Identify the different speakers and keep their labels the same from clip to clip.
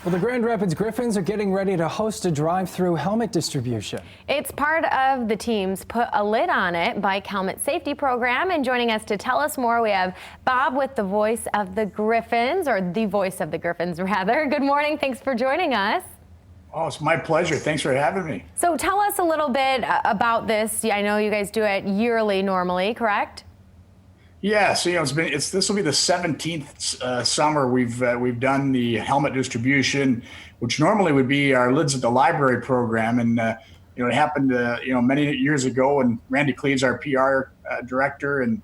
Speaker 1: Well, the Grand Rapids Griffins are getting ready to host a drive-through helmet distribution.
Speaker 2: It's part of the team's Put a Lid on It bike helmet safety program. And joining us to tell us more, we have Bob with the voice of the Griffins, or the voice of the Griffins, rather. Good morning. Thanks for joining us.
Speaker 3: Oh, it's my pleasure. Thanks for having me.
Speaker 2: So tell us a little bit about this. I know you guys do it yearly normally, correct?
Speaker 3: Yeah, so this will be the 17th summer we've done the helmet distribution, which normally would be our Lids at the Library program, and it happened many years ago. And Randy Cleves, our PR director, and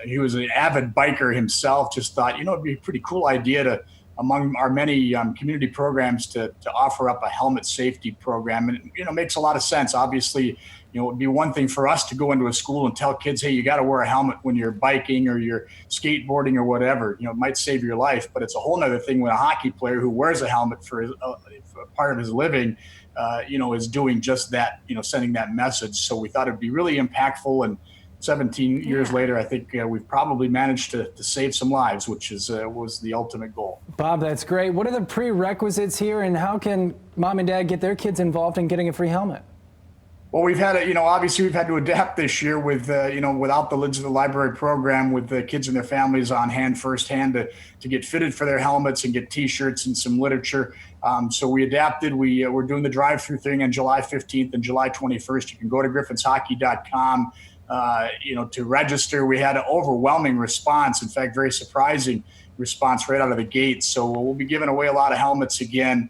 Speaker 3: he was an avid biker himself, just thought it'd be a pretty cool idea to, among our many community programs, to offer up a helmet safety program. And it makes a lot of sense. Obviously, it would be one thing for us to go into a school and tell kids, hey, you got to wear a helmet when you're biking or you're skateboarding or whatever. It might save your life, but it's a whole nother thing when a hockey player who wears a helmet for part of his living, is doing just that, sending that message. So we thought it'd be really impactful. And 17 years later, I think we've probably managed to save some lives, which was the ultimate goal.
Speaker 1: Bob, that's great. What are the prerequisites here, and how can mom and dad get their kids involved in getting a free helmet?
Speaker 3: Well, we've had obviously we've had to adapt this year with, without the Lids of the Library program, with the kids and their families on hand firsthand to get fitted for their helmets and get T-shirts and some literature. So we adapted. We're doing the drive-through thing on July 15th and July 21st. You can go to griffinshockey.com, to register. We had an overwhelming response. In fact, very surprising response right out of the gate. So we'll be giving away a lot of helmets again.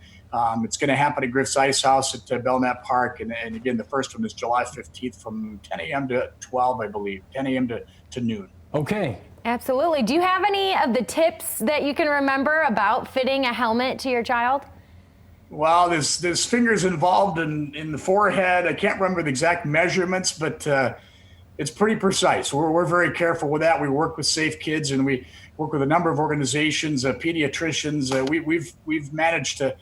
Speaker 3: It's going to happen at Griff's Ice House at Belknap Park. And again, the first one is July 15th from 10 a.m. to 12, I believe, 10 a.m. to noon.
Speaker 1: Okay.
Speaker 2: Absolutely. Do you have any of the tips that you can remember about fitting a helmet to your child?
Speaker 3: Well, there's fingers involved in the forehead. I can't remember the exact measurements, but it's pretty precise. We're very careful with that. We work with Safe Kids, and we work with a number of organizations, pediatricians. We've managed to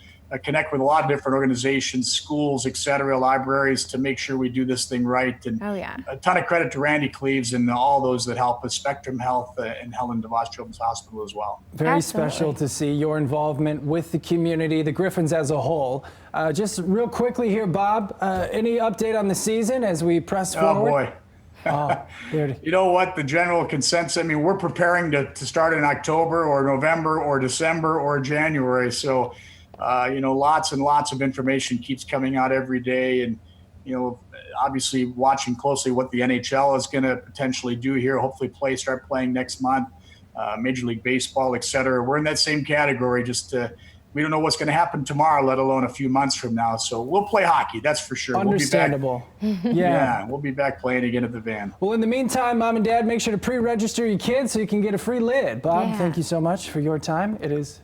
Speaker 3: connect with a lot of different organizations, schools, et cetera, libraries, to make sure we do this thing right. And a ton of credit to Randy Cleves and all those that help us, Spectrum Health and Helen DeVos Children's Hospital as well.
Speaker 1: Very special to see your involvement with the community, the Griffins as a whole. Just real quickly here, Bob, any update on the season as we press forward?
Speaker 3: Oh, boy. You know what? The general consensus, we're preparing to start in October or November or December or January. So, lots and lots of information keeps coming out every day. And, obviously watching closely what the NHL is going to potentially do here, hopefully start playing next month, Major League Baseball, et cetera. We're in that same category. We don't know what's going to happen tomorrow, let alone a few months from now. So we'll play hockey, that's for sure.
Speaker 1: Understandable.
Speaker 3: Yeah, we'll be back playing again at the Van.
Speaker 1: Well, in the meantime, mom and dad, make sure to pre-register your kids so you can get a free lid. Bob, thank you so much for your time. It is